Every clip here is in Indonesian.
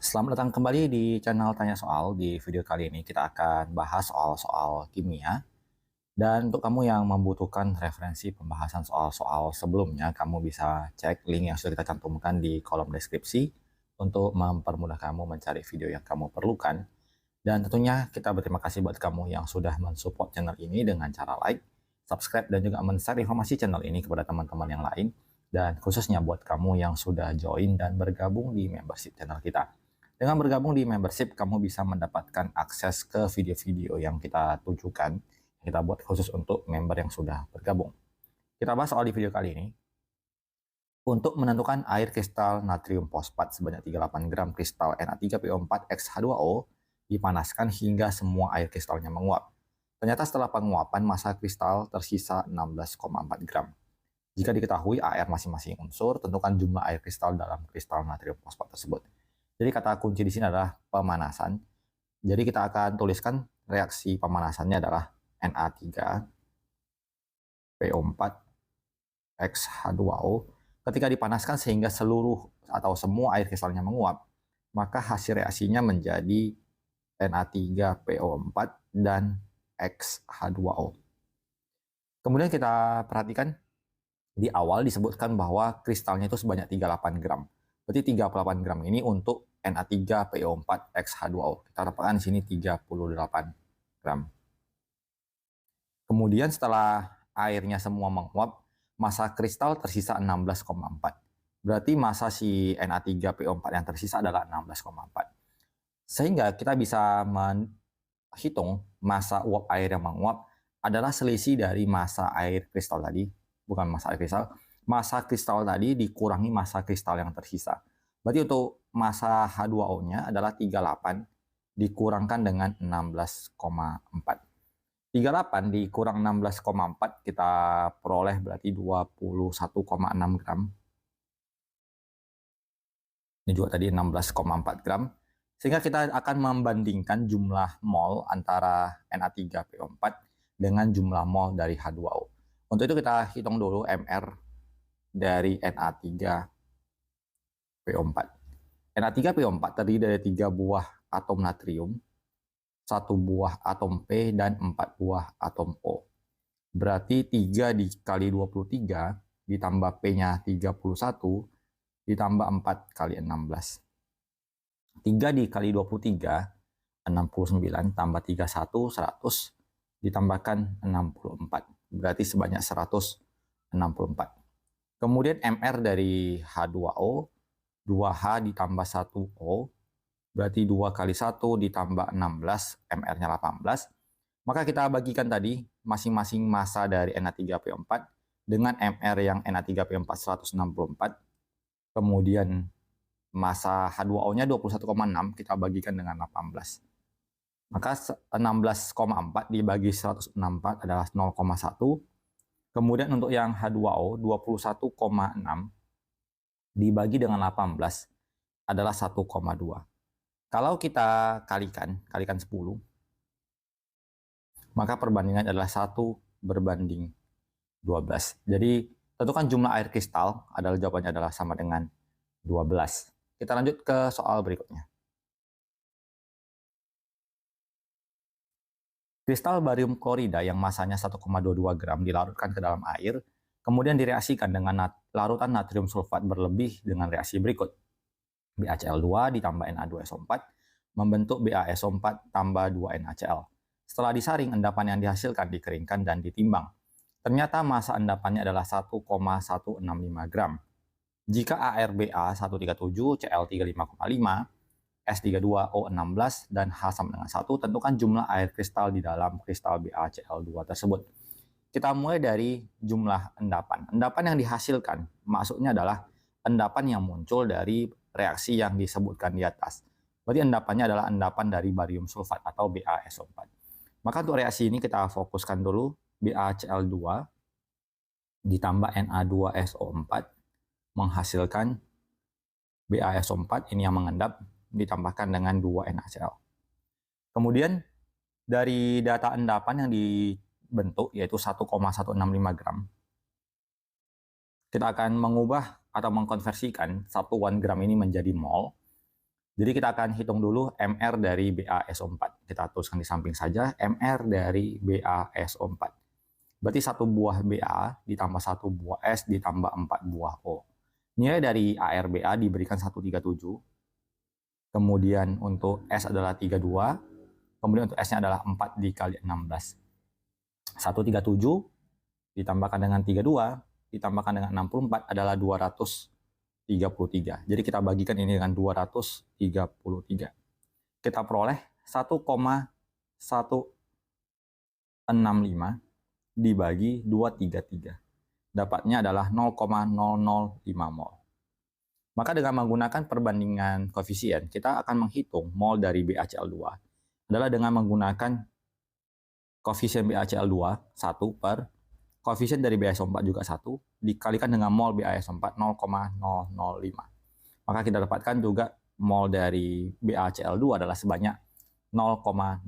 Selamat datang kembali di channel Tanya Soal. Di video kali ini kita akan bahas soal-soal kimia. Dan untuk kamu yang membutuhkan referensi pembahasan soal-soal sebelumnya, kamu bisa cek link yang sudah kita cantumkan di kolom deskripsi untuk mempermudah kamu mencari video yang kamu perlukan. Dan tentunya kita berterima kasih buat kamu yang sudah mensupport channel ini dengan cara like, subscribe, dan juga men-share informasi channel ini kepada teman-teman yang lain. Dan khususnya buat kamu yang sudah join dan bergabung di membership channel kita. Dengan bergabung di membership, kamu bisa mendapatkan akses ke video-video yang kita tujukan, yang kita buat khusus untuk member yang sudah bergabung. Kita bahas soal di video kali ini. Untuk menentukan air kristal natrium fosfat sebanyak 38 gram kristal Na3PO4X H2O dipanaskan hingga semua air kristalnya menguap. Ternyata setelah penguapan, massa kristal tersisa 16,4 gram. Jika diketahui air masing-masing unsur, tentukan jumlah air kristal dalam kristal natrium fosfat tersebut. Jadi kata kunci di sini adalah pemanasan. Jadi kita akan tuliskan reaksi pemanasannya adalah Na3PO4X H2O. Ketika dipanaskan sehingga seluruh atau semua air kristalnya menguap, maka hasil reaksinya menjadi Na3PO4 dan XH2O. Kemudian kita perhatikan di awal disebutkan bahwa kristalnya itu sebanyak 38 gram. Berarti 38 gram ini untuk Na3PO4X H2O. Kita dapatkan di sini 38 gram. Kemudian setelah airnya semua menguap, massa kristal tersisa 16,4. Berarti massa si Na3PO4 yang tersisa adalah 16,4. Sehingga kita bisa menghitung massa uap air yang menguap adalah selisih dari massa air kristal tadi, bukan massa air kristal, massa kristal tadi dikurangi massa kristal yang tersisa. Berarti untuk massa H2O-nya adalah 38 dikurangkan dengan 16,4. 38 dikurang 16,4 kita peroleh berarti 21,6 gram. Ini juga tadi 16,4 gram. Sehingga kita akan membandingkan jumlah mol antara Na3PO4 dengan jumlah mol dari H2O. Untuk itu kita hitung dulu MR dari Na3PO4. Na3PO4 terdiri dari 3 buah atom natrium, 1 buah atom P, dan 4 buah atom O. Berarti 3 dikali 23 ditambah P-nya 31 ditambah 4 kali 16. 3 dikali 23, 69, tambah 31, 100, ditambahkan 64. Berarti sebanyak 164. Kemudian MR dari H2O, 2H ditambah 1O, berarti 2 kali 1 ditambah 16, MR-nya 18. Maka kita bagikan tadi masing-masing massa dari Na3PO4 dengan MR yang Na3PO4 164. Kemudian massa H2O-nya 21,6 kita bagikan dengan 18. Maka 16,4 dibagi 164 adalah 0,1. Kemudian untuk yang H2O 21,6 dibagi dengan 18 adalah 1,2. Kalau kita kalikan 10, maka perbandingan adalah 1/12. Jadi tentukan jumlah air kristal adalah jawabannya adalah sama dengan 12. Kita lanjut ke soal berikutnya. Kristal barium klorida yang masanya 1,22 gram dilarutkan ke dalam air, kemudian direaksikan dengan larutan natrium sulfat berlebih dengan reaksi berikut. BaCl2 ditambah Na2SO4 membentuk BaSO4 tambah 2NaCl. Setelah disaring, endapan yang dihasilkan dikeringkan dan ditimbang. Ternyata massa endapannya adalah 1,165 gram. Jika ArBa 137, Cl3 5,5, S32O16, dan H sama dengan 1, tentukan jumlah air kristal di dalam kristal BaCl2 tersebut. Kita mulai dari jumlah endapan. Endapan yang dihasilkan maksudnya adalah endapan yang muncul dari reaksi yang disebutkan di atas. Berarti endapannya adalah endapan dari barium sulfat atau BaSO4. Maka untuk reaksi ini kita fokuskan dulu BaCl2 ditambah Na2SO4 menghasilkan BaSO4 ini yang mengendap ditambahkan dengan 2NaCl. Kemudian dari data endapan yang dibentuk yaitu 1,165 gram. Kita akan mengubah atau mengkonversikan 1 gram ini menjadi mol. Jadi kita akan hitung dulu MR dari BaSO4. Kita tuliskan di samping saja, MR dari BaSO4. Berarti 1 buah Ba ditambah 1 buah S ditambah 4 buah O. Nilai dari ARBA diberikan 137. Kemudian untuk S adalah 32. Kemudian untuk S-nya adalah 4 dikali 16. 137 ditambahkan dengan 32, ditambahkan dengan 64 adalah 233. Jadi kita bagikan ini dengan 233. Kita peroleh 1,165 dibagi 233. Dapatnya adalah 0,005 mol. Maka dengan menggunakan perbandingan koefisien, kita akan menghitung mol dari BaCl2 adalah dengan menggunakan koefisien BaCl2 1 per koefisien dari BaSO4 juga 1 dikalikan dengan mol BaSO4 0,005. Maka kita dapatkan juga mol dari BaCl2 adalah sebanyak 0,005.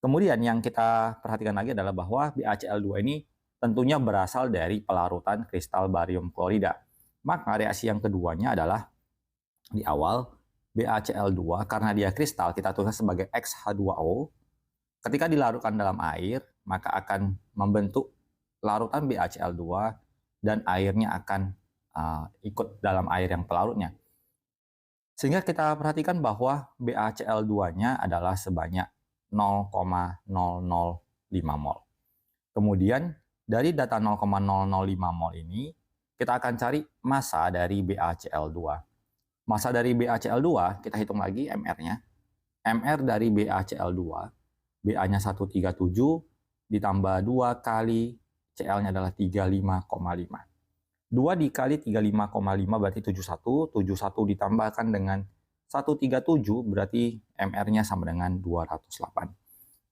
Kemudian yang kita perhatikan lagi adalah bahwa BaCl2 ini tentunya berasal dari pelarutan kristal barium klorida. Maka reaksi yang keduanya adalah di awal BaCl2 karena dia kristal kita tuliskan sebagai XH2O. Ketika dilarutkan dalam air, maka akan membentuk larutan BaCl2 dan airnya akan ikut dalam air yang pelarutnya. Sehingga kita perhatikan bahwa BaCl2-nya adalah sebanyak 0,005 mol. Kemudian dari data 0,005 mol ini, kita akan cari massa dari BaCl2. Massa dari BaCl2, kita hitung lagi MR-nya. MR dari BaCl2, Ba-nya 137, ditambah 2 kali Cl-nya adalah 35,5. 2 dikali 35,5 berarti 71. 71 ditambahkan dengan 137 berarti MR-nya sama dengan 208.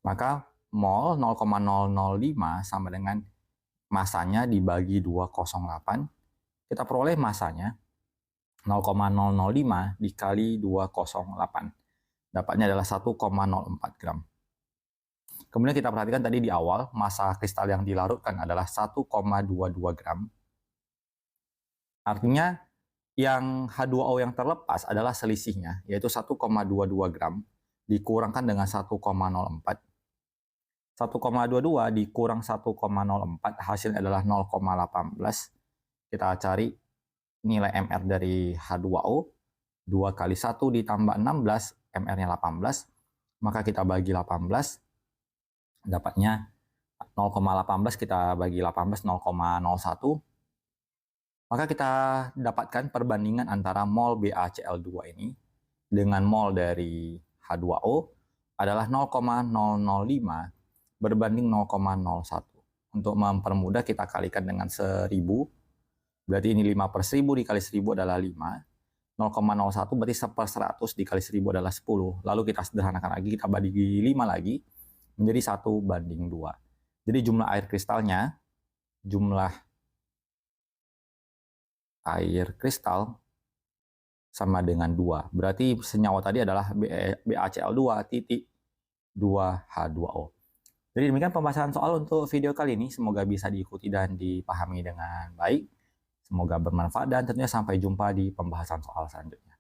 Maka mol 0,005 sama dengan massanya dibagi 208. Kita peroleh massanya 0,005 dikali 208. Dapatnya adalah 1,04 gram. Kemudian kita perhatikan tadi di awal, massa kristal yang dilarutkan adalah 1,22 gram. Artinya yang H2O yang terlepas adalah selisihnya, yaitu 1,22 gram dikurangkan dengan 1,04. 1,22 dikurang 1,04 hasilnya adalah 0,18. Kita cari nilai MR dari H2O. 2 kali 1 ditambah 16, MR-nya 18. Maka kita bagi 18. Dapatnya 0,18 kita bagi 18, 0,01. Maka kita dapatkan perbandingan antara mol BaCl2 ini dengan mol dari H2O adalah 0,005 berbanding 0,01. Untuk mempermudah kita kalikan dengan 1000. Berarti ini 5 per 1000 dikali 1000 adalah 5. 0,01 berarti 1 per 100 dikali 1000 adalah 10. Lalu kita sederhanakan lagi, kita bagi 5 lagi menjadi 1:2. Jadi jumlah air kristalnya, jumlah air kristal sama dengan 2. Berarti senyawa tadi adalah BaCl2 titik 2H2O. Jadi demikian pembahasan soal untuk video kali ini. Semoga bisa diikuti dan dipahami dengan baik. Semoga bermanfaat dan tentunya sampai jumpa di pembahasan soal selanjutnya.